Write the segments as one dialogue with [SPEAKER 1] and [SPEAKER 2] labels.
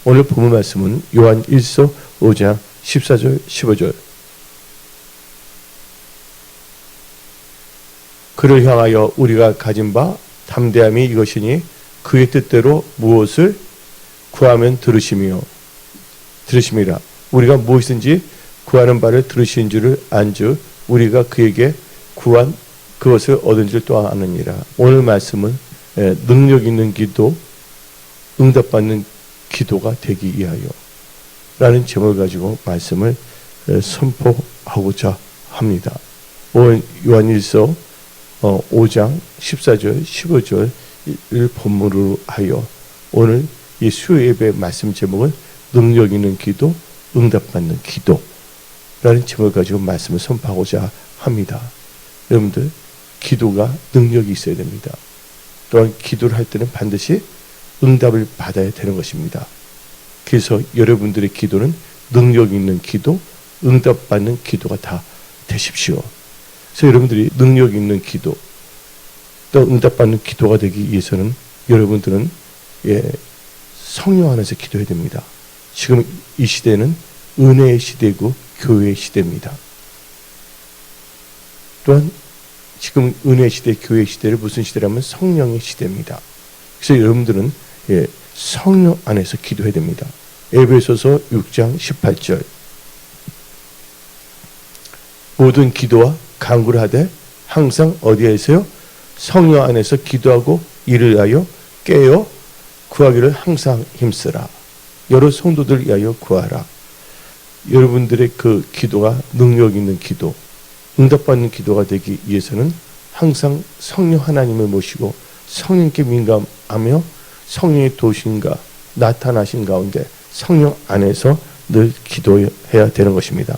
[SPEAKER 1] 오늘 본문 말씀은 요한 1서 5장 14절 15절. 그를 향하여 우리가 가진 바 담대함이 이것이니 그의 뜻대로 무엇을 구하면 들으심이라. 우리가 무엇이든지 구하는 바를 들으신 줄을 안즉 우리가 그에게 구한 그것을 얻은 줄 또 아느니라. 오늘 말씀은 능력 있는 기도, 응답받는 기도가 되기 위하여 라는 제목을 가지고 말씀을 선포하고자 합니다. 요한일서 5장 14절 15절을 본문으로 하여 오늘 이 수요 예배 말씀 제목은 능력 있는 기도, 응답받는 기도라는 제목을 가지고 말씀을 선포하고자 합니다. 여러분들 기도가 능력이 있어야 됩니다. 또한 기도를 할 때는 반드시 응답을 받아야 되는 것입니다. 그래서 여러분들의 기도는 능력 있는 기도, 응답받는 기도가 다 되십시오. 그래서 여러분들이 능력 있는 기도, 또 응답받는 기도가 되기 위해서는 여러분들은 성령 안에서 기도해야 됩니다. 지금 이 시대는 은혜의 시대고 교회의 시대입니다. 또한 지금 은혜의 시대, 교회의 시대를 무슨 시대라면 성령의 시대입니다. 그래서 여러분들은 성령 안에서 기도해야 됩니다. 에베소서 6장 18절. 모든 기도와 간구를 하되 항상 어디에서요? 성령 안에서 기도하고 이를 하여 깨어 구하기를 항상 힘쓰라. 여러 성도들 위하여 구하라. 여러분들의 그 기도가 능력 있는 기도, 응답받는 기도가 되기 위해서는 항상 성령 하나님을 모시고 성령께 민감하며 성령의 도우심과 나타나신 가운데 성령 안에서 늘 기도해야 되는 것입니다.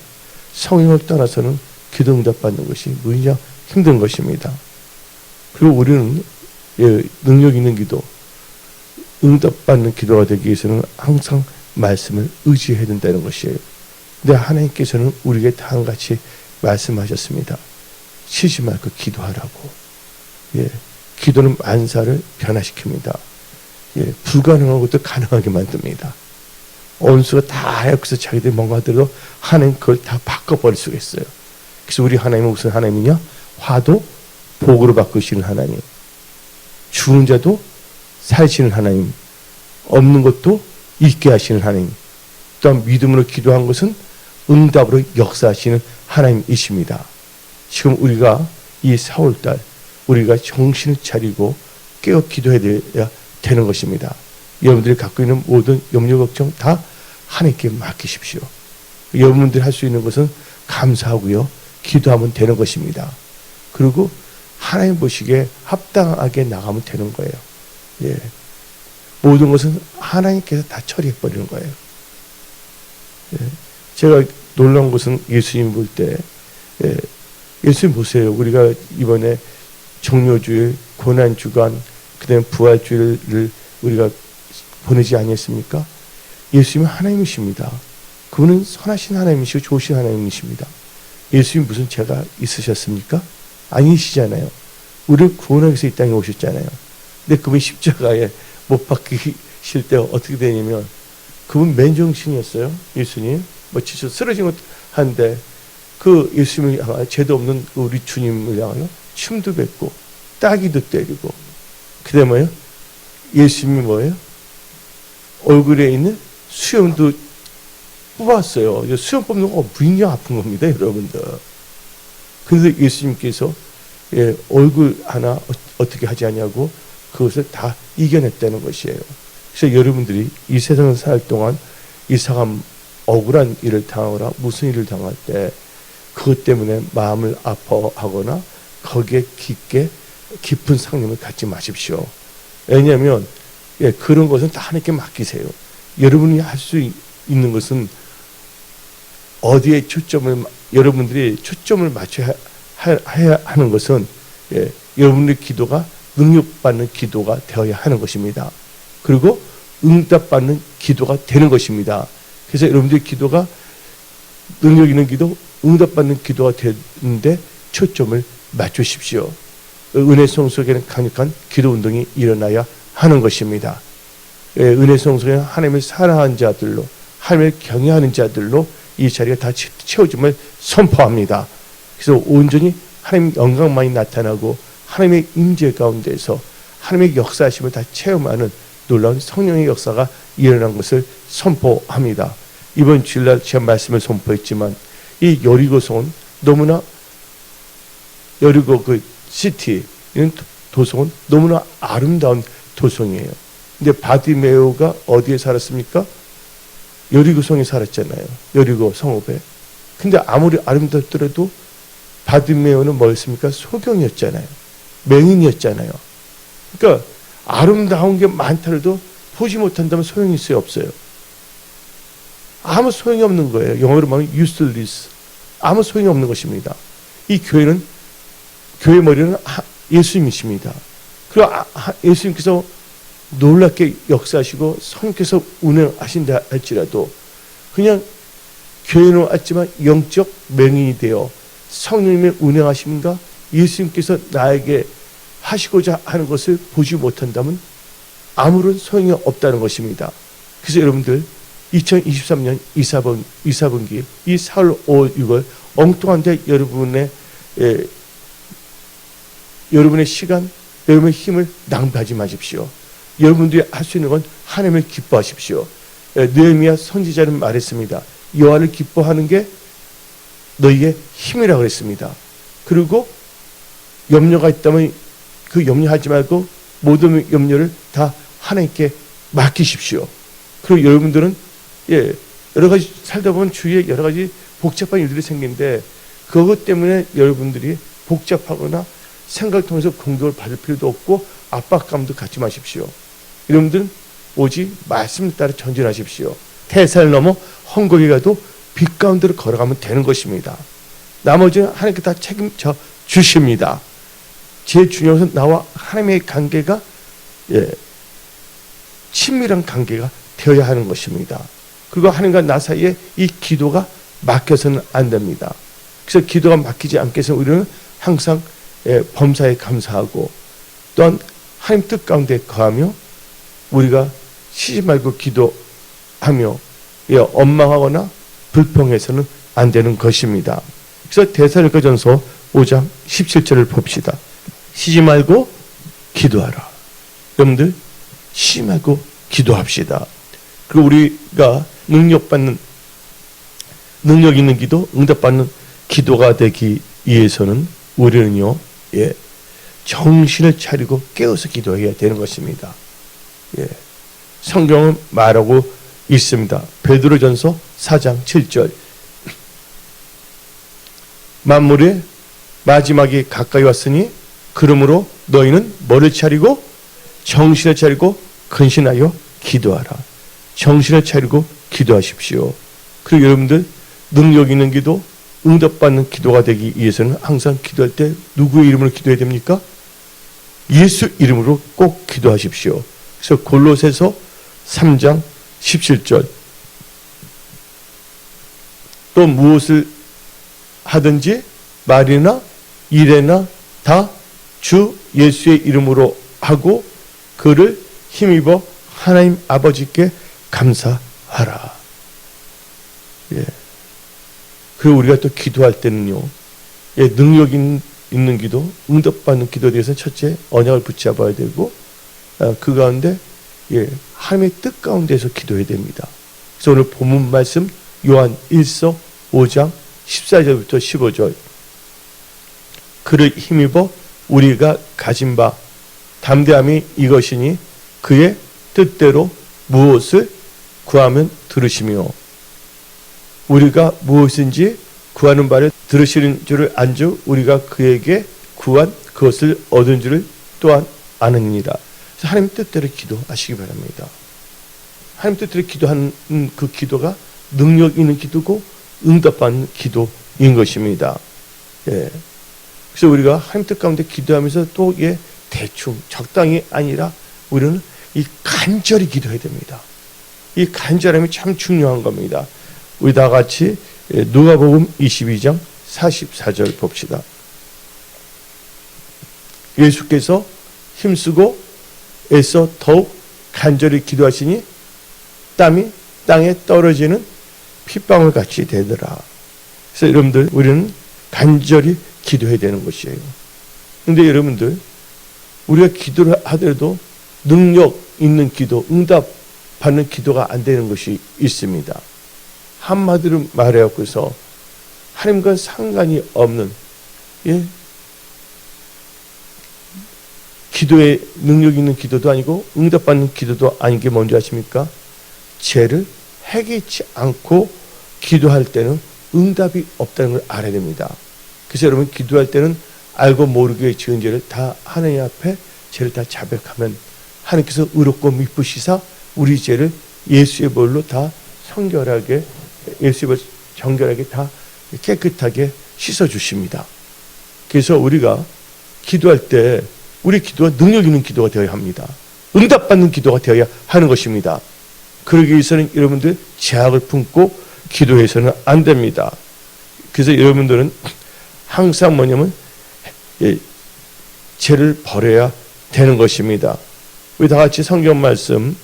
[SPEAKER 1] 성령을 떠나서는 기도 응답받는 것이 무척 힘든 것입니다. 그리고 우리는 능력 있는 기도, 응답받는 기도가 되기 위해서는 항상 말씀을 의지해야 된다는 것이에요. 근데 하나님께서는 우리에게 다음같이 말씀하셨습니다. 쉬지 말고 기도하라고. 기도는 만사를 변화시킵니다. 불가능한 것도 가능하게 만듭니다. 원수가 다 여기서 자기들이 뭔가 하더라도 하나님 그걸 다 바꿔버릴 수가 있어요. 그래서 우리 하나님은 무슨 하나님이냐? 화도 복으로 바꾸시는 하나님, 죽은 자도 살리시는 하나님, 없는 것도 있게 하시는 하나님, 또한 믿음으로 기도한 것은 응답으로 역사하시는 하나님이십니다. 지금 우리가 이 4월달 우리가 정신을 차리고 깨어 기도해야 되는 것입니다. 여러분들이 갖고 있는 모든 염려 걱정 다 하나님께 맡기십시오. 여러분들이 할 수 있는 것은 감사하고요, 기도하면 되는 것입니다. 그리고 하나님 보시기에 합당하게 나가면 되는 거예요. 모든 것은 하나님께서 다 처리해 버리는 거예요. 제가 놀라운 것은 예수님 볼 때, 예수님 보세요. 우리가 이번에 종료주일, 고난주간, 그 다음에 부활주일을 우리가 보내지 아니했습니까? 예수님은 하나님이십니다. 그분은 선하신 하나님이시고 좋으신 하나님이십니다. 예수님 무슨 죄가 있으셨습니까? 아니시잖아요. 우리를 구원하기 위해서 이 땅에 오셨잖아요. 근데 그분이 십자가에 못 박히실 때 어떻게 되냐면, 그분 맨정신이었어요. 예수님 지쳐 쓰러진 것 한데 그 예수님을 향하여, 죄도 없는 우리 주님을 향하여 침도 뱉고 따귀도 때리고, 그다음에 뭐예요? 예수님이 뭐예요? 얼굴에 있는 수염도 뽑았어요. 수염 뽑는 거 무인정 아픈 겁니다, 여러분들. 그래서 예수님께서 얼굴 하나 어떻게 하지 않냐고 그것을 다 이겨냈다는 것이에요. 그래서 여러분들이 이 세상을 살 동안 이상한 억울한 일을 당하거나 무슨 일을 당할 때 그것 때문에 마음을 아파하거나 거기에 깊은 상념을 갖지 마십시오. 왜냐하면 그런 것은 다 하나님께 맡기세요. 여러분이 할 수 있는 것은 어디에 여러분들이 초점을 맞춰야 하는 것은 여러분의 기도가 능력받는 기도가 되어야 하는 것입니다. 그리고 응답받는 기도가 되는 것입니다. 그래서 여러분들의 기도가 능력 있는 기도, 응답받는 기도가 되는데 초점을 맞추십시오. 은혜 성속에는 강력한 기도 운동이 일어나야 하는 것입니다. 은혜 성소에 하나님을 사랑하는 자들로, 하나님을 경외하는 자들로 이 자리가 다 채워짐을 선포합니다. 그래서 온전히 하나님의 영광만이 나타나고 하나님의 임재 가운데서 하나님의 역사하심을 다 체험하는 놀라운 성령의 역사가 일어난 것을 선포합니다. 이번 주일날 제가 말씀을 선포했지만 이 여리고성은 너무나, 여리고 그 시티, 이런 도성은 너무나 아름다운 도성이에요. 근데 바디메오가 어디에 살았습니까? 여리고성에 살았잖아요. 여리고 성읍에. 근데 아무리 아름답더라도 바디메오는 뭐였습니까? 소경이었잖아요. 맹인이었잖아요. 그러니까 아름다운 게 많더라도 보지 못한다면 소용이 있어요, 없어요? 아무 소용이 없는 거예요. 영어로 말하면 useless. 아무 소용이 없는 것입니다. 이 교회는, 교회 머리는 예수님이십니다. 그리고 예수님께서 놀랍게 역사하시고 성령께서 운행하신다 할지라도 그냥 교회는 왔지만 영적 맹인이 되어 성령님의 운행하심과 예수님께서 나에게 하시고자 하는 것을 보지 못한다면 아무런 소용이 없다는 것입니다. 그래서 여러분들 2023년 2사분기 이 4월, 5월, 6월 엉뚱한데 여러분의 시간, 여러분의 힘을 낭비하지 마십시오. 여러분들이 할 수 있는 건 하나님을 기뻐하십시오. 느헤미야 선지자는 말했습니다. 여호와를 기뻐하는 게 너희의 힘이라고 했습니다. 그리고 염려가 있다면 그 염려하지 말고 모든 염려를 다 하나님께 맡기십시오. 그리고 여러분들은 여러 가지 살다 보면 주위에 여러 가지 복잡한 일들이 생기는데 그것 때문에 여러분들이 복잡하거나 생각을 통해서 공격을 받을 필요도 없고 압박감도 갖지 마십시오. 여러분들은 오직 말씀을 따라 전진하십시오. 태산을 넘어 헝거리 가도 빛 가운데로 걸어가면 되는 것입니다. 나머지는 하나님께 다 책임져 주십니다. 제일 중요한 것은 나와 하나님의 관계가 친밀한 관계가 되어야 하는 것입니다. 그리고 하나님과 나 사이에 이 기도가 막혀서는 안 됩니다. 그래서 기도가 막히지 않게 해서 우리는 항상 범사에 감사하고 또한 하나님 뜻 가운데 거하며 우리가 쉬지 말고 기도하며 원망하거나 불평해서는 안 되는 것입니다. 그래서 데살로니가전서 5장 17절을 봅시다. 쉬지 말고 기도하라. 여러분들 쉬지 말고 기도합시다. 그리고 우리가 능력 있는 기도, 응답받는 기도가 되기 위해서는 우리는요, 정신을 차리고 깨어서 기도해야 되는 것입니다. 성경은 말하고 있습니다. 베드로전서 4장 7절. 만물의 마지막이 가까이 왔으니 그러므로 너희는 뭐를 차리고 정신을 차리고 근신하여 기도하라. 정신을 차리고 기도하십시오. 그리고 여러분들 능력 있는 기도, 응답받는 기도가 되기 위해서는 항상 기도할 때 누구의 이름으로 기도해야 됩니까? 예수 이름으로 꼭 기도하십시오. 그래서 골로새서 3장 17절. 또 무엇을 하든지 말이나 일에나 다 주 예수의 이름으로 하고 그를 힘입어 하나님 아버지께 감사하라. 그리고 우리가 또 기도할 때는요, 능력 있는 기도, 응답받는 기도에 대해서 첫째 언약을 붙잡아야 되고, 그 가운데 하나님의 뜻 가운데서 기도해야 됩니다. 그래서 오늘 본문 말씀 요한 1서 5장 14절부터 15절. 그를 힘입어 우리가 가진 바 담대함이 이것이니 그의 뜻대로 무엇을 구하면 들으시며 우리가 무엇인지 구하는 바를 들으시는 줄을 안주 우리가 그에게 구한 그것을 얻은 줄을 또한 아느니라. 그래서 하나님 뜻대로 기도하시기 바랍니다. 하나님 뜻대로 기도하는 그 기도가 능력 있는 기도고 응답받는 기도인 것입니다. 그래서 우리가 하나님 뜻 가운데 기도하면서 또 대충 적당히 아니라 우리는 이 간절히 기도해야 됩니다. 이 간절함이 참 중요한 겁니다. 우리 다 같이 누가복음 22장 44절 봅시다. 예수께서 힘쓰고 애써 더욱 간절히 기도하시니 땀이 땅에 떨어지는 핏방울 같이 되더라. 그래서 여러분들, 우리는 간절히 기도해야 되는 것이에요. 근데 여러분들, 우리가 기도를 하더라도 능력 있는 기도, 응답 받는 기도가 안 되는 것이 있습니다. 한마디로 말해갖고서 하나님과 상관이 없는, 기도에 능력 있는 기도도 아니고 응답받는 기도도 아닌 게 뭔지 아십니까? 죄를 해결치 않고 기도할 때는 응답이 없다는 걸 알아야 됩니다. 그래서 여러분, 기도할 때는 알고 모르게 지은 죄를 다 하나님 앞에 죄를 다 자백하면 하나님께서 의롭고 미쁘시사 우리 죄를 예수의 볼로 다 정결하게, 예수의 볼 정결하게 다 깨끗하게 씻어주십니다. 그래서 우리가 기도할 때 우리 기도가 능력 있는 기도가 되어야 합니다. 응답받는 기도가 되어야 하는 것입니다. 그러기 위해서는 여러분들 제약을 품고 기도해서는 안 됩니다. 그래서 여러분들은 항상 뭐냐면 죄를 버려야 되는 것입니다. 우리 다 같이 성경 말씀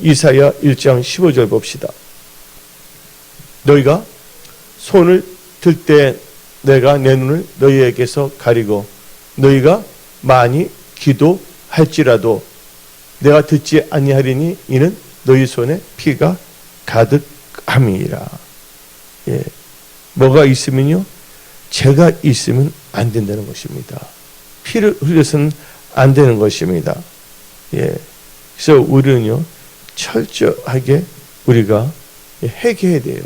[SPEAKER 1] 이사야 1장 15절 봅시다. 너희가 손을 들 때 내가 내 눈을 너희에게서 가리고 너희가 많이 기도할지라도 내가 듣지 아니하리니 이는 너희 손에 피가 가득함이라. 뭐가 있으면요, 죄가 있으면 안 된다는 것입니다. 피를 흘려서는 안 되는 것입니다. 그래서 우리는요, 철저하게 우리가 회개해야 돼요.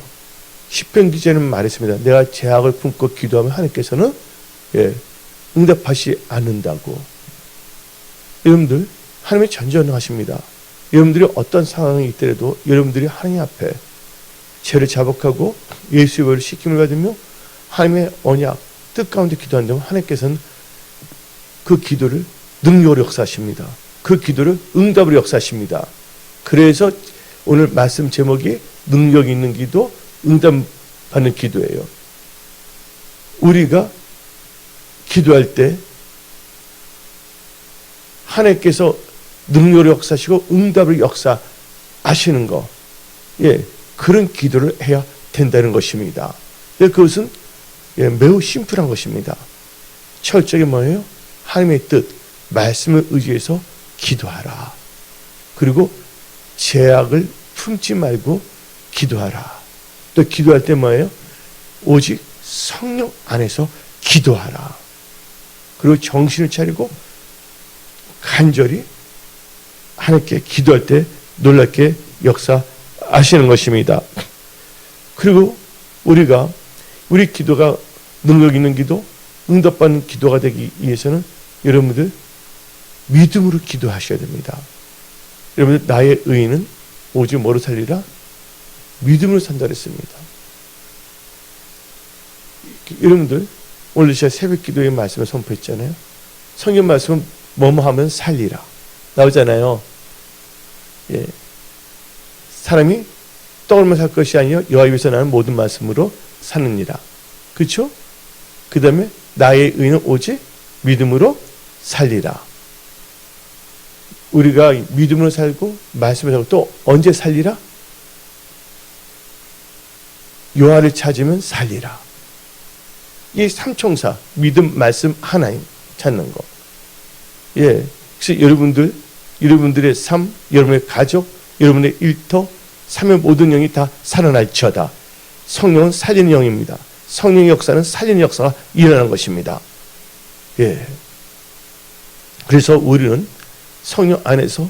[SPEAKER 1] 시편 기자는 말했습니다. 내가 죄악을 품고 기도하면 하나님께서는 응답하지 않는다고. 여러분들, 하나님이 전전하십니다. 여러분들이 어떤 상황이 있더라도 여러분들이 하나님 앞에 죄를 자복하고 예수의 보혈 씻김을 받으며 하나님의 언약 뜻 가운데 기도한다면 하나님께서는 그 기도를 능력으로 역사하십니다. 그 기도를 응답으로 역사하십니다. 그래서 오늘 말씀 제목이 능력 있는 기도, 응답받는 기도예요. 우리가 기도할 때 하나님께서 능력을 역사하시고 응답을 역사하시는 거, 그런 기도를 해야 된다는 것입니다. 그것은 매우 심플한 것입니다. 철저하게 뭐예요? 하나님의 뜻, 말씀을 의지해서 기도하라. 그리고 죄악을 품지 말고 기도하라. 또 기도할 때 뭐예요? 오직 성령 안에서 기도하라. 그리고 정신을 차리고 간절히 하나님께 기도할 때 놀랍게 역사하시는 것입니다. 그리고 우리 기도가 능력 있는 기도, 응답받는 기도가 되기 위해서는 여러분들 믿음으로 기도하셔야 됩니다. 여러분들, 나의 의인은 오직 뭐로 살리라? 믿음으로 산다 그랬습니다. 여러분들, 오늘 제가 새벽 기도의 말씀을 선포했잖아요. 성경 말씀은 뭐뭐 하면 살리라 나오잖아요. 사람이 떡으로만 살 것이 아니요 여호와 입에서 나는 모든 말씀으로 사느니라. 그렇죠? 그 다음에 나의 의는 오직 믿음으로 살리라. 우리가 믿음으로 살고 말씀을 살고 또 언제 살리라? 여호와를 찾으면 살리라. 이 삼총사, 믿음, 말씀, 하나님 찾는 거. 그래서 여러분들의 삶, 여러분의 가족, 여러분의 일터, 삶의 모든 영이 다 살아날지어다. 성령은 살리는 영입니다. 성령의 역사는 살리는 역사가 일어나는 것입니다. 그래서 우리는 성령 안에서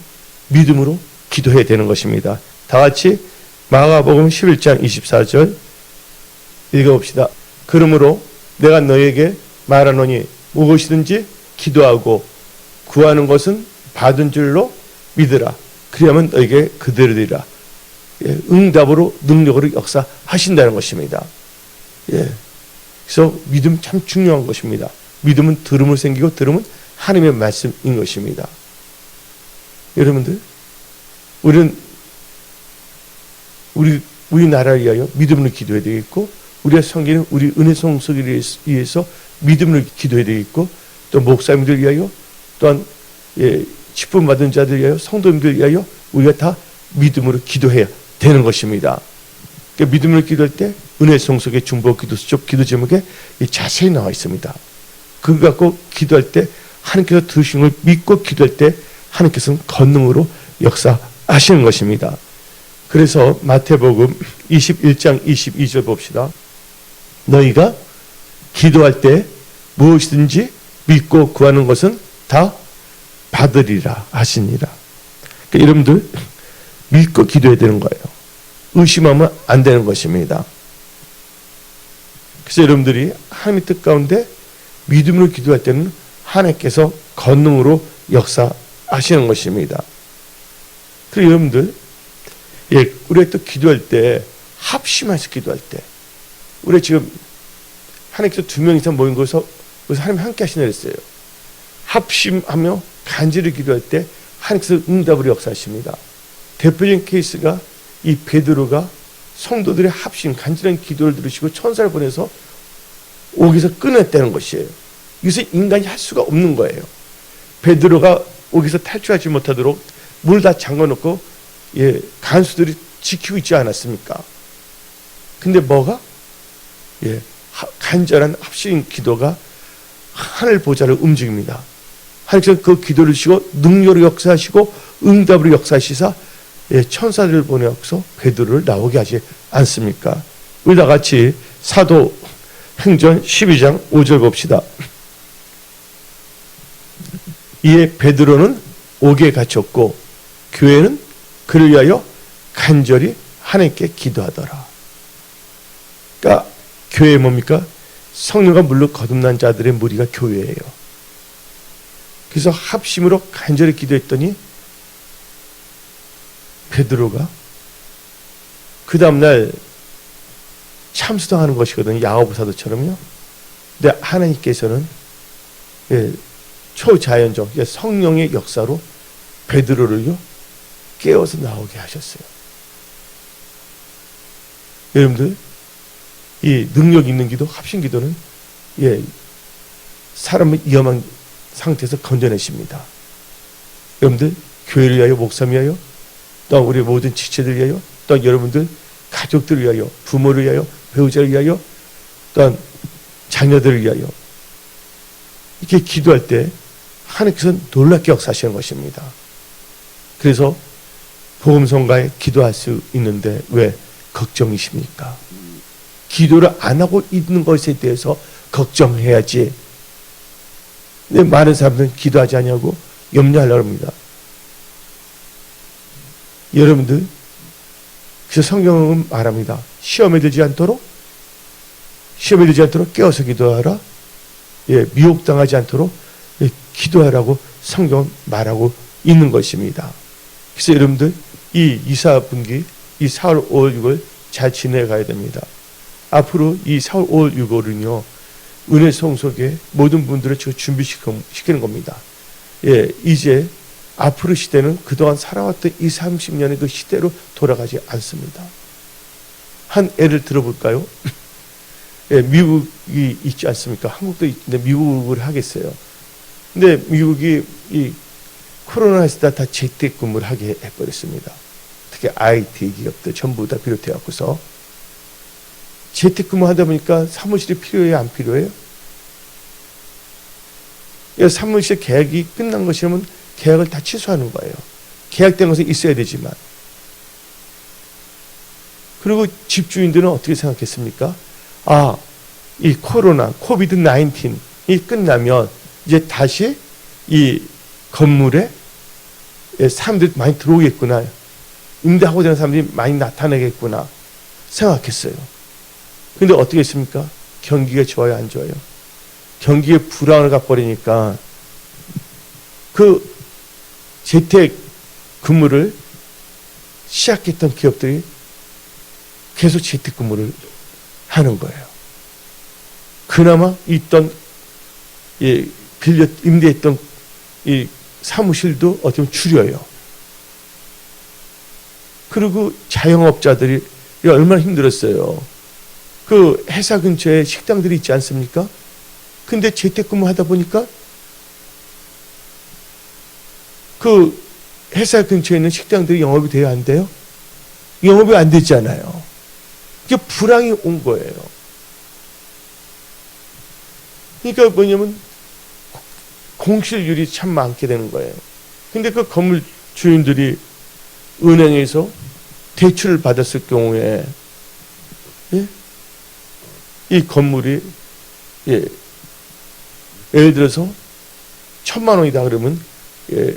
[SPEAKER 1] 믿음으로 기도해야 되는 것입니다. 다 같이 마가복음 11장 24절 읽어봅시다. 그러므로 내가 너에게 말하노니 무엇이든지 기도하고 구하는 것은 받은 줄로 믿으라. 그리하면 너에게 그대로 되리라. 응답으로 능력으로 역사하신다는 것입니다. 그래서 믿음 참 중요한 것입니다. 믿음은 들음으로 생기고 들음은 하나님의 말씀인 것입니다. 여러분들, 우리 나라를 위하여 믿음으로 기도해야 되겠고, 우리가 섬기는 우리 은혜 성소를 위해서 믿음으로 기도해야 되겠고, 또 목사님들 위하여, 또한 직분 받은 자들 위하여, 성도님들 위하여 우리가 다 믿음으로 기도해야 되는 것입니다. 그러니까 믿음으로 기도할 때 은혜 성속의 중보 기도 수족 기도 제목에 자세히 나와 있습니다. 그거 갖고 기도할 때 하나님께서 들으신 걸 믿고 기도할 때 하나님께서는 권능으로 역사하시는 것입니다. 그래서 마태복음 21장 22절 봅시다. 너희가 기도할 때 무엇이든지 믿고 구하는 것은 다 받으리라 하시니라. 그러니까 여러분들 믿고 기도해야 되는 거예요. 의심하면 안 되는 것입니다. 그래서 여러분들이 하나님의 뜻 가운데 믿음으로 기도할 때는 하나님께서 권능으로 역사하시는 것입니다. 그리고 여러분들 우리가 또 기도할 때 합심해서 기도할 때 우리 지금 하나님께서 2명 이상 모인 곳에서 하나님 함께 하시나 그랬어요. 합심하며 간절히 기도할 때 하나님께서 응답으로 역사하십니다. 대표적인 케이스가 이 베드로가 성도들의 합심 간절한 기도를 들으시고 천사를 보내서 옥에서 끊었다는 것이에요. 이것을 인간이 할 수가 없는 거예요. 베드로가 옥에서 탈출하지 못하도록 문을 다 잠궈놓고 간수들이 지키고 있지 않았습니까? 근데 뭐가? 간절한 합심 기도가 하늘 보좌를 움직입니다. 하나님께서 그 기도를 주시고 능력으로 역사하시고 응답으로 역사하시사 천사들을 보내서 베드로를 나오게 하지 않습니까? 우리 다 같이 사도행전 12장 5절 봅시다. 이에 베드로는 옥에 갇혔고 교회는 그를 위하여 간절히 하나님께 기도하더라. 그러니까 교회에 뭡니까? 성령과 물로 거듭난 자들의 무리가 교회예요. 그래서 합심으로 간절히 기도했더니 베드로가 그 다음날 참수당하는 것이거든요. 야고보 사도처럼요. 근데 하나님께서는 초자연적 성령의 역사로 베드로를요 깨워서 나오게 하셨어요. 여러분들 이 능력 있는 기도, 합심 기도는 사람을 위험한 상태에서 건져내십니다. 여러분들 교회를 위하여, 목사를 위하여, 또 우리 모든 지체들 위하여, 또 여러분들 가족들을 위하여, 부모를 위하여, 배우자를 위하여, 또 자녀들을 위하여 이렇게 기도할 때 하나님께서 놀랍게 역사하시는 것입니다. 그래서 복음성가에 기도할 수 있는데 왜 걱정이십니까? 기도를 안 하고 있는 것에 대해서 걱정해야지. 근데 많은 사람들은 기도하지 않냐고 염려하려고 합니다. 여러분들, 그래서 성경은 말합니다. 시험에 들지 않도록 깨어서 기도하라. 미혹당하지 않도록 기도하라고 성경은 말하고 있는 것입니다. 그래서 여러분들 이 이사분기, 이 4월, 5월, 6월 잘 지내가야 됩니다. 앞으로 이 4월, 5월, 6월은요 은혜 성속에 모든 분들을 지금 준비시키는 겁니다. 이제 앞으로 시대는 그동안 살아왔던 이 30년의 그 시대로 돌아가지 않습니다. 한 예를 들어볼까요? 미국이 있지 않습니까? 한국도 있는데 미국을 하겠어요. 근데 미국이 이 코로나 했을 때 다 재택근무를 하게 해버렸습니다. 특히 IT 기업들 전부 다 비롯해 갖고서 재택근무 하다 보니까 사무실이 필요해요, 안 필요해요? 사무실 계약이 끝난 것이라면 계약을 다 취소하는 거예요. 계약된 것은 있어야 되지만. 그리고 집주인들은 어떻게 생각했습니까? 이 코로나, 코비드-19이 끝나면 이제 다시 이 건물에 사람들이 많이 들어오겠구나. 임대하고자 하는 사람들이 많이 나타나겠구나 생각했어요. 근데 어떻게 했습니까? 경기가 좋아요, 안 좋아요? 경기에 불안을 갖버리니까 그 재택 근무를 시작했던 기업들이 계속 재택 근무를 하는 거예요. 그나마 있던 임대했던 이 사무실도 어떻게 보면 줄여요. 그리고 자영업자들이 얼마나 힘들었어요. 그 회사 근처에 식당들이 있지 않습니까? 근데 재택근무 하다 보니까 그 회사 근처에 있는 식당들이 영업이 돼야 안 돼요? 영업이 안 되잖아요. 이게 불황이 온 거예요. 그러니까 뭐냐면 공실률이 참 많게 되는 거예요. 근데 그 건물 주인들이 은행에서 대출을 받았을 경우에 예? 이 건물이 예, 예를 들어서 1,000만 원이다 그러면 예,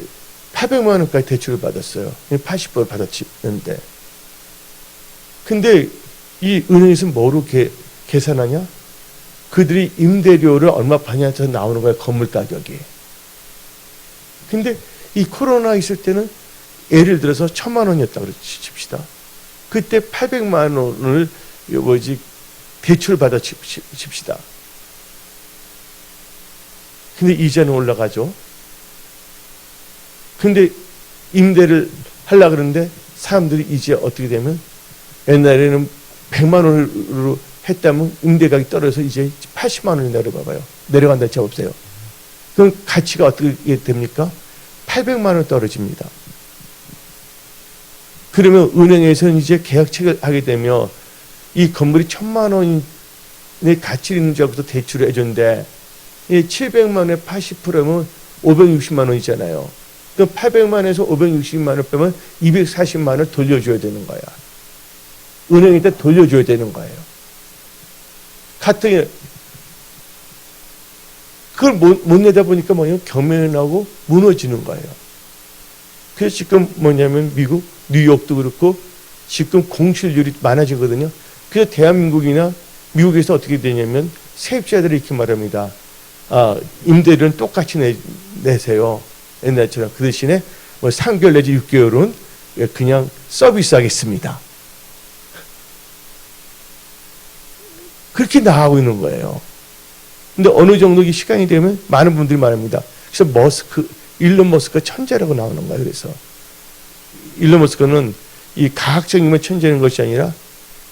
[SPEAKER 1] 800만 원까지 대출을 받았어요. 80% 받았는데. 근데 이 은행에서 뭐로 계산하냐? 그들이 임대료를 얼마 받냐서 나오는 거야, 건물 가격이. 근데 이 코로나 있을 때는 예를 들어서 1,000만 원이었다고 칩시다. 그때 800만 원을 대출을 받아 칩시다. 근데 이자는 올라가죠. 근데 임대를 하려고 그러는데 사람들이 이제 어떻게 되면 옛날에는 100만 원으로 했다면 임대가격이 떨어져서 이제 80만 원이 내려가봐요. 내려간다 쳐보세요. 그럼 가치가 어떻게 됩니까? 800만 원 떨어집니다. 그러면 은행에서는 이제 계약책을 하게 되면 이 건물이 1,000만 원의 가치 있는 줄부터 대출을 해줬는데 700만 원에 80%면 560만 원이잖아요. 그럼 800만 원에서 560만 원 빼면 240만 원을 돌려줘야 되는 거야. 은행에다 돌려줘야 되는 거예요. 같은 그걸 못 내다 보니까 뭐냐면 경매하고 무너지는 거예요. 그래서 지금 뭐냐면 미국 뉴욕도 그렇고 지금 공실률이 많아지거든요. 그래서 대한민국이나 미국에서 어떻게 되냐면 세입자들이 이렇게 말합니다. 임대료는 똑같이 내세요. 옛날처럼. 그 대신에 뭐 3개월 내지 6개월은 그냥 서비스하겠습니다. 그렇게 나가고 있는 거예요. 근데 어느 정도 시간이 되면 많은 분들이 말합니다. 그래서 일론 머스크가 천재라고 나오는 거예요. 그래서 일론 머스크는 이 과학적인 천재인 것이 아니라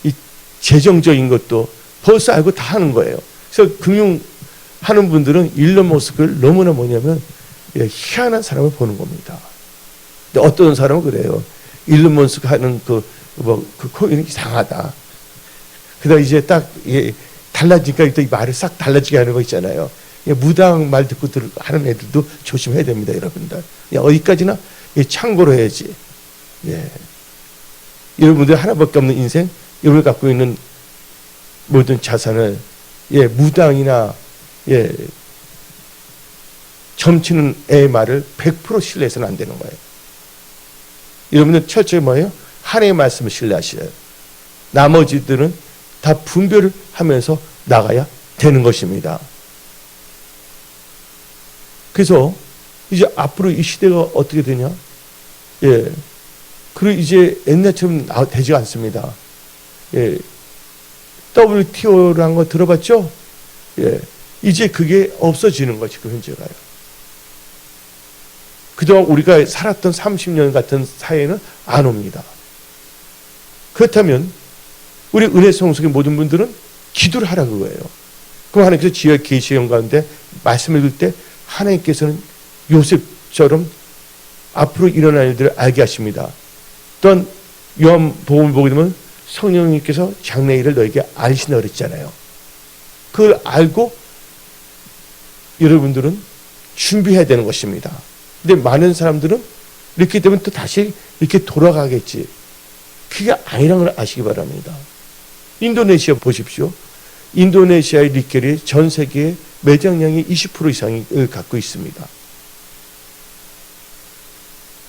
[SPEAKER 1] 이 재정적인 것도 벌써 알고 다 하는 거예요. 그래서 금융하는 분들은 일론 머스크를 너무나 뭐냐면 희한한 사람을 보는 겁니다. 근데 어떤 사람은 그래요. 일론 머스크 하는 그 코인이 이상하다. 그다음 이제 딱 달라지니까 이 말을 싹 달라지게 하는 거 있잖아요. 무당 말 듣고 하는 애들도 조심해야 됩니다, 여러분들. 어디까지나 참고로 해야지. 예. 여러분들 하나밖에 없는 인생, 여러분이 갖고 있는 모든 자산을 무당이나 점치는 애의 말을 100% 신뢰해서는 안 되는 거예요. 여러분들 철저히 뭐예요? 하나님의 말씀을 신뢰하셔야 나머지들은 다 분별을 하면서 나가야 되는 것입니다. 그래서 이제 앞으로 이 시대가 어떻게 되냐? 그리고 이제 옛날처럼 되지 않습니다. WTO라는 거 들어봤죠? 이제 그게 없어지는 거지, 그 현재가요. 그동안 우리가 살았던 30년 같은 사회는 안 옵니다. 그렇다면 우리 은혜성 속의 모든 분들은 기도를 하라 그거예요. 그럼 하나님께서 지혜 계시형 가운데 말씀을 읽을 때 하나님께서는 요셉처럼 앞으로 일어날 일들을 알게 하십니다. 또한 요한복음을 보게 되면 성령님께서 장래일을 너에게 알리신다 그랬잖아요. 그걸 알고 여러분들은 준비해야 되는 것입니다. 근데 많은 사람들은 이렇게 되면 또 다시 이렇게 돌아가겠지. 그게 아니라는 걸 아시기 바랍니다. 인도네시아 보십시오. 인도네시아의 니켈이 전 세계의 매장량의 20% 이상을 갖고 있습니다.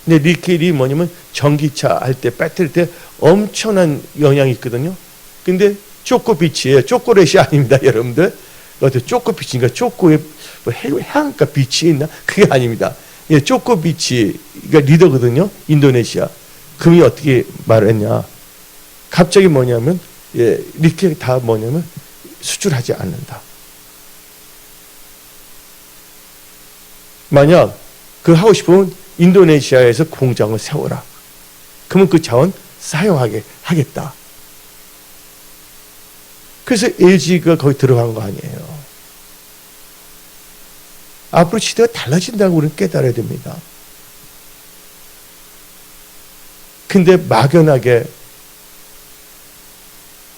[SPEAKER 1] 근데 니켈이 뭐냐면 전기차 할 때, 배터리 때 엄청난 영향이 있거든요. 근데 초코빛이에요. 초콜릿이 아닙니다, 여러분들. 어때 초코빛인가? 초코에 해안가 빛이 있나? 그게 아닙니다. 초코빛이가 리더거든요, 인도네시아. 금이 어떻게 말을 했냐? 갑자기 뭐냐면 니켈이 다 뭐냐면 수출하지 않는다. 만약 그 하고 싶으면 인도네시아에서 공장을 세워라. 그러면 그 자원 사용하게 하겠다. 그래서 LG가 거기 들어간 거 아니에요. 앞으로 시대가 달라진다고 우리는 깨달아야 됩니다. 근데 막연하게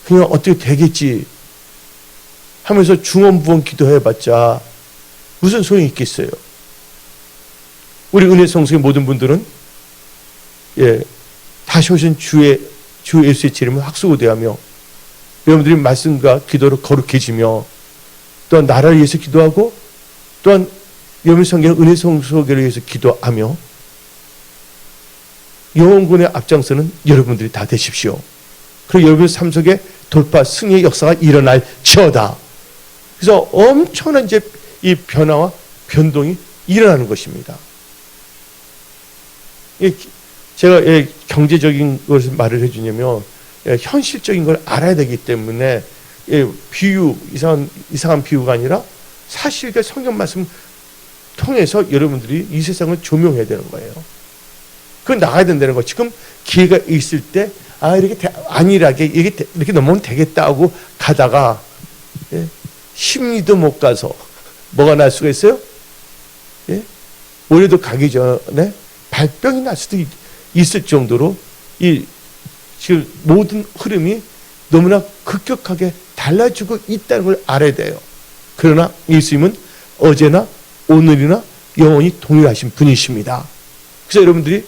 [SPEAKER 1] 그냥 어떻게 되겠지 하면서 중언부언 기도해봤자 무슨 소용이 있겠어요? 우리 은혜성수의 모든 분들은 다시 오신 주 예수의 이름을 학수고대하며 여러분들이 말씀과 기도로 거룩해지며 또한 나라를 위해서 기도하고 또한 여러분 성경의 은혜성수교를 위해서 기도하며 영혼군의 앞장서는 여러분들이 다 되십시오. 그리고 여러분의 삶 속에 돌파 승리의 역사가 일어날지어다. 그래서 엄청난 이제 이 변화와 변동이 일어나는 것입니다. 제가 경제적인 것을 말을 해주냐면 현실적인 걸 알아야 되기 때문에 비유 이상한 비유가 아니라 사실과 성경 말씀 통해서 여러분들이 이 세상을 조명해야 되는 거예요. 그건 나가야 된다는 거. 지금 기회가 있을 때 이렇게 안일하게 이렇게 넘어오면 되겠다 하고 가다가 심리도 못 가서 뭐가 날 수가 있어요? 올해도 가기 전에 발병이 날 수도 있을 정도로 이 지금 모든 흐름이 너무나 급격하게 달라지고 있다는 걸 알아야 돼요. 그러나 예수님은 어제나 오늘이나 영원히 동일하신 분이십니다. 그래서 여러분들이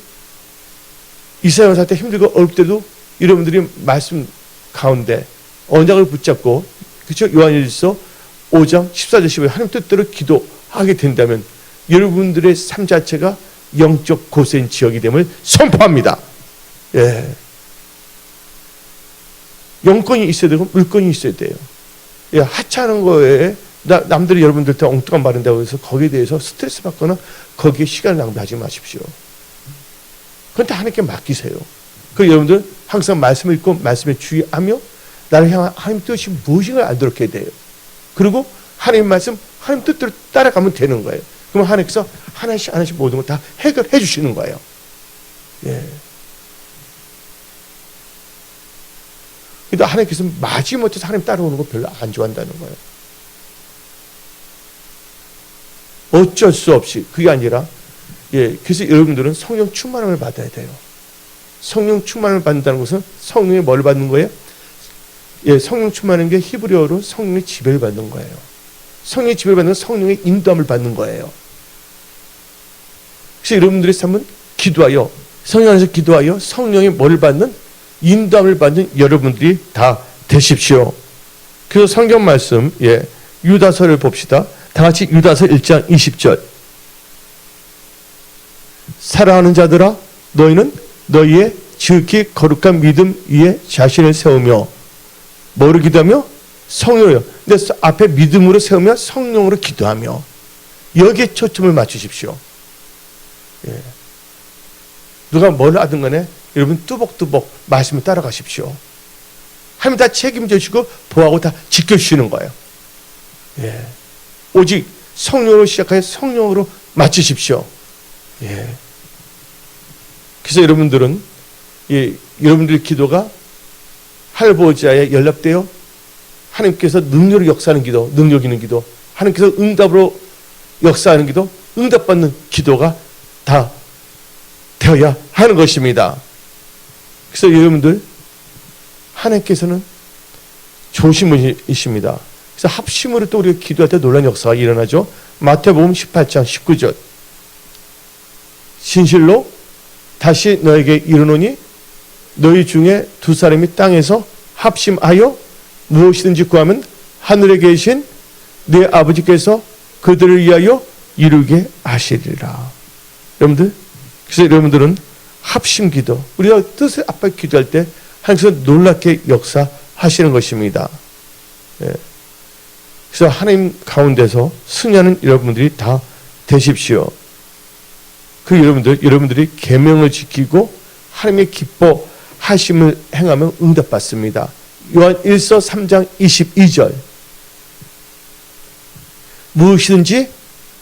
[SPEAKER 1] 이 세상을 살 때 힘들고 어렵을 때도 여러분들이 말씀 가운데 언약을 붙잡고 그렇죠? 요한일서 5장 14절 15절 하나님 뜻대로 기도하게 된다면 여러분들의 삶 자체가 영적 고센 지역이 됨을 선포합니다. 영권이 있어야 되고 물권이 있어야 돼요. 하찮은 거에 남들이 여러분들한테 엉뚱한 말한다고 해서 거기에 대해서 스트레스 받거나 거기에 시간을 낭비하지 마십시오. 그건 다 하나님께 맡기세요. 그리고 여러분들 항상 말씀을 읽고 말씀에 주의하며 나를 향한 하나님 뜻이 무엇인가를 알도록 해야 돼요. 그리고 하나님 말씀 하나님 뜻대로 따라가면 되는 거예요. 그럼 하나님께서 하나씩 모든 걸 다 해결해 주시는 거예요. 근데 하나님께서 마지못해서 하나님 따라오는 거 별로 안 좋아한다는 거예요. 어쩔 수 없이 그게 아니라 그래서 여러분들은 성령 충만함을 받아야 돼요. 성령 충만을 받는다는 것은 성령의 뭘 받는 거예요? 성령 충만한 게 히브리어로 성령의 지배를 받는 거예요. 성령의 지배를 받는 건 성령의 인도함을 받는 거예요. 그래서 여러분들의 삶은 기도하여 성령 안에서 기도하여 성령의 뭘 받는 인도함을 받는 여러분들이 다 되십시오. 그래서 성경 말씀 유다서를 봅시다. 다 같이 유다서 1장 20절 사랑하는 자들아 너희는 너희의 지극히 거룩한 믿음 위에 자신을 세우며 뭐를 기도하며? 성령으로. 근데 앞에 믿음으로 세우며 성령으로 기도하며 여기에 초점을 맞추십시오. 누가 뭘 하든 간에 여러분 뚜벅뚜벅 말씀을 따라가십시오. 하나님 다 책임져 주시고 보호하고 다 지켜주시는 거예요. 오직 성령으로 시작하여 성령으로 마치십시오. 그래서 여러분들은 여러분들의 기도가 할보자에 연락되어 하나님께서 능력으로 역사하는 기도, 능력 있는 기도, 하나님께서 응답으로 역사하는 기도, 응답받는 기도가 다 되어야 하는 것입니다. 그래서 여러분들 하나님께서는 좋으신 분이십니다. 그래서 합심으로 또 우리가 기도할 때 놀라운 역사가 일어나죠. 마태복음 18장 19절 진실로 다시 너에게 이르노니 너희 중에 두 사람이 땅에서 합심하여 무엇이든지 구하면 하늘에 계신 내 아버지께서 그들을 위하여 이루게 하시리라. 여러분들, 그래서 여러분들은 합심 기도, 우리가 뜻을 앞에 기도할 때 하나님께서 놀랍게 역사하시는 것입니다. 그래서 하나님 가운데서 승리하는 여러분들이 다 되십시오. 그 여러분들이 계명을 지키고 하나님의 기뻐하심을 행하면 응답받습니다. 요한 1서 3장 22절 무엇이든지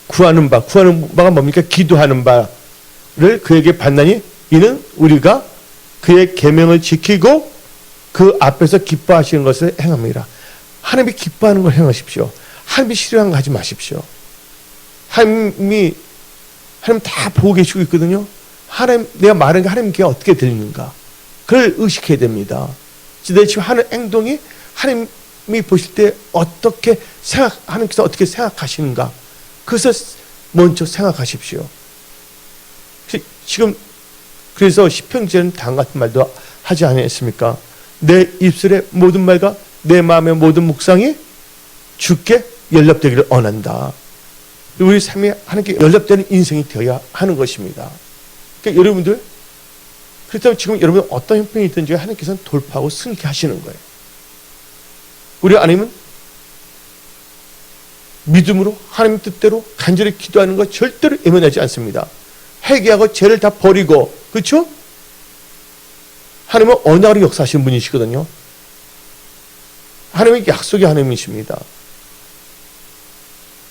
[SPEAKER 1] 구하는 바가 뭡니까? 기도하는 바를 그에게 받나니 이는 우리가 그의 계명을 지키고 그 앞에서 기뻐하시는 것을 행합니다. 하나님이 기뻐하는 걸 행하십시오. 하나님이 싫어하는 거 하지 마십시오. 하나님 다 보고 계시고 있거든요. 하나님, 내가 말하는 게 하나님께 어떻게 들리는가? 그걸 의식해야 됩니다. 내 지금 하는 행동이 하나님이 보실 때 어떻게 하나님께서 어떻게 생각하시는가? 그것을 먼저 생각하십시오. 지금 그래서 시편기자는 다음 같은 말도 하지 않았습니까? 내 입술의 모든 말과 내 마음의 모든 묵상이 주께 연락되기를 원한다. 우리 삶에 하나님께 연락되는 인생이 되어야 하는 것입니다. 그러니까 여러분들, 그렇다면 지금 여러분 어떤 형편이 있든지 하나님께서는 돌파하고 승리케 하시는 거예요. 우리 아내는 믿음으로 하나님 뜻대로 간절히 기도하는 거 절대로 외면하지 않습니다. 회개하고 죄를 다 버리고, 그렇죠? 하나님은 언약으로 역사하시는 분이시거든요. 하나님은 약속의 하나님이십니다.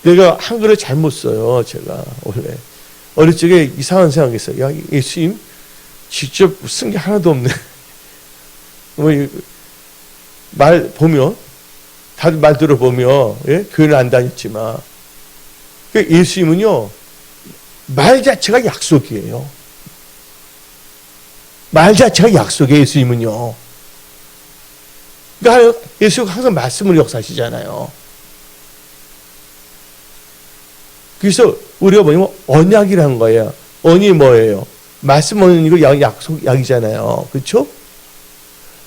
[SPEAKER 1] 내가 한글을 잘못 써요. 제가 원래 어릴 적에 이상한 생각했어요. 야, 예수님 직접 쓴 게 하나도 없네. 말 보면 다들 말 들어보면, 예? 교회는 안 다녔지만, 예수님은요 말 자체가 약속이에요. 말 자체가 약속이에요. 예수님은요. 그러니까 예수가 항상 말씀으로 역사하시잖아요. 그래서 우리가 뭐냐면 언약이라는 거예요. 언이 뭐예요? 말씀 언이고 약속 약이잖아요. 그렇죠?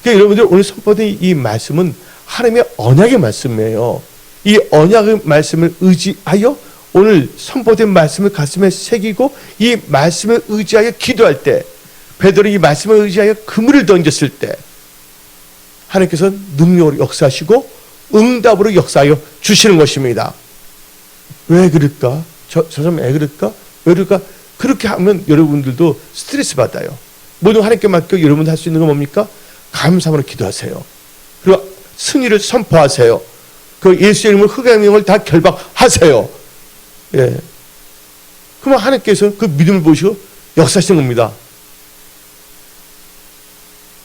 [SPEAKER 1] 그러니까 여러분들 오늘 선포된 이 말씀은 하나님의 언약의 말씀이에요. 이 언약의 말씀을 의지하여 오늘 선포된 말씀을 가슴에 새기고 이 말씀을 의지하여 기도할 때, 베드로 이 말씀을 의지하여 그물을 던졌을 때 하나님께서는 능력으로 역사하시고 응답으로 역사하여 주시는 것입니다. 왜 그럴까? 저 사람 왜 그럴까? 왜 그럴까? 그렇게 하면 여러분들도 스트레스 받아요. 모든 하나님께 맡겨 여러분 할 수 있는 건 뭡니까? 감사함으로 기도하세요. 그리고 승리를 선포하세요. 그 예수의 이름으로 흑암의 영을 다 결박하세요. 예. 그러면 하나님께서 그 믿음을 보시고 역사하시는 겁니다.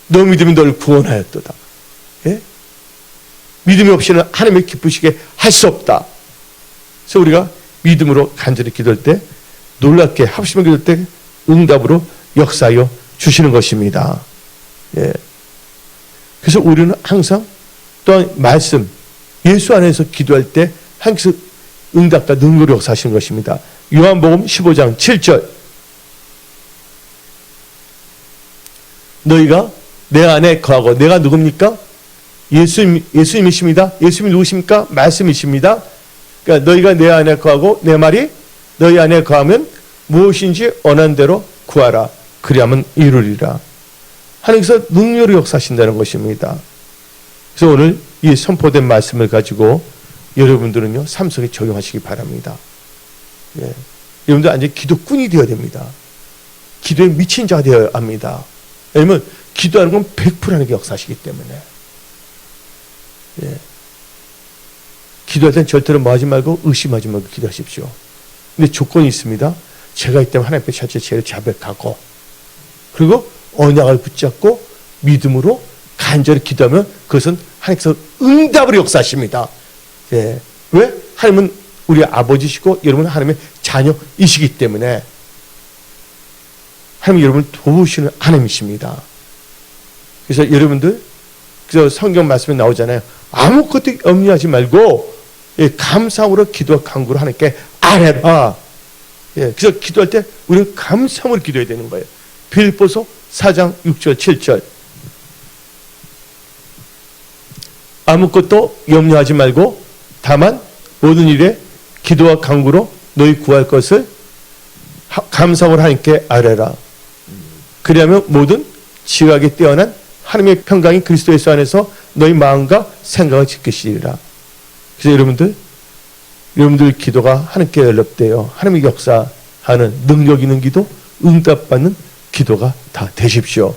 [SPEAKER 1] 너 믿음이 너를 구원하였도다. 예? 믿음이 없이는 하나님을 기쁘시게 할 수 없다. 그래서 우리가 믿음으로 간절히 기도할 때, 놀랍게 합심을 기도할 때 응답으로 역사하여 주시는 것입니다. 예. 그래서 우리는 항상 또한 말씀, 예수 안에서 기도할 때 항상 응답과 능력으로 역사하시는 것입니다. 요한복음 15장 7절, 너희가 내 안에 거하고, 내가 누굽니까? 예수님이십니다. 예수님이 누구십니까? 말씀이십니다. 그러니까 너희가 내 안에 거하고 내 말이 너희 안에 거하면 무엇인지 원하는 대로 구하라. 그리하면 이루리라. 하나님께서 능력으로 역사하신다는 것입니다. 그래서 오늘 이 선포된 말씀을 가지고 여러분들은요 삶 속에 적용하시기 바랍니다. 예. 여러분들 완전히 기도꾼이 되어야 됩니다. 기도에 미친 자가 되어야 합니다. 왜냐하면 기도하는 건 100% 하나님께 역사하시기 때문에. 예. 기도할 땐 절대로 뭐 하지 말고 의심하지 말고 기도하십시오. 근데 조건이 있습니다. 제가 이 때문에 하나님 앞에 자체를 자백하고, 그리고 언약을 붙잡고 믿음으로 간절히 기도하면 그것은 하나님께서 응답으로 역사하십니다. 예. 왜? 하나님은 우리 아버지시고 여러분은 하나님의 자녀이시기 때문에 하나님 여러분을 도우시는 하나님이십니다. 그래서 여러분들, 그래서 성경 말씀에 나오잖아요. 아무것도 염려하지 말고 감사함으로 기도와 간구로 하나님께 아뢰라. 예, 그래서 기도할 때 우리는 감사함으로 기도해야 되는 거예요. 빌립보서 4장 6절 7절, 아무것도 염려하지 말고 다만 모든 일에 기도와 간구로 너희 구할 것을 감사함으로 하나님께 아뢰라. 그리하면 모든 지각에 뛰어난 하나님의 평강이 그리스도 예수 안에서 너희 마음과 생각을 지키시리라. 그래서 여러분들 기도가 하나님께 연락되어 하나님의 역사하는 능력 있는 기도, 응답받는 기도가 다 되십시오.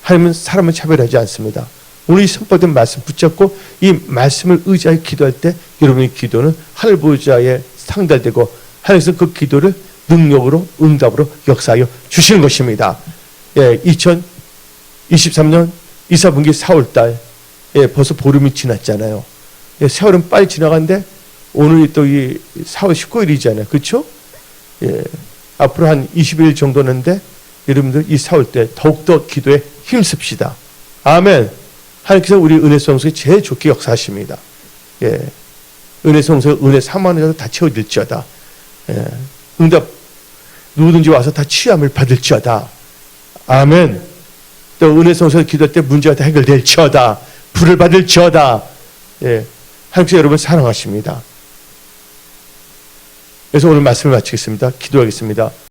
[SPEAKER 1] 하나님은 사람을 차별하지 않습니다. 오늘 이 선포된 말씀 붙잡고 이 말씀을 의지하여 기도할 때 여러분의 기도는 하늘 보좌에 상달되고 하나님께서 그 기도를 능력으로 응답으로 역사하여 주시는 것입니다. 예, 2023년 이사분기 4월달, 예, 벌써 보름이 지났잖아요. 예, 세월은 빨리 지나갔는데 오늘이 또 이 4월 19일이잖아요. 그렇죠? 예, 앞으로 한 20일 정도는데 여러분들 이 싸울 때 더욱더 기도에 힘씁시다. 아멘. 하나님께서 우리 은혜 성소에 제일 좋게 역사하십니다. 예. 은혜 성소 은혜 3만원에서 다 채워질지어다. 예. 응답 누구든지 와서 다 치유함을 받을지어다. 아멘. 또 은혜 성소에서 기도할 때 문제가 다 해결될지어다. 불을 받을지어다. 예. 하나님께서 여러분 사랑하십니다. 그래서 오늘 말씀을 마치겠습니다. 기도하겠습니다.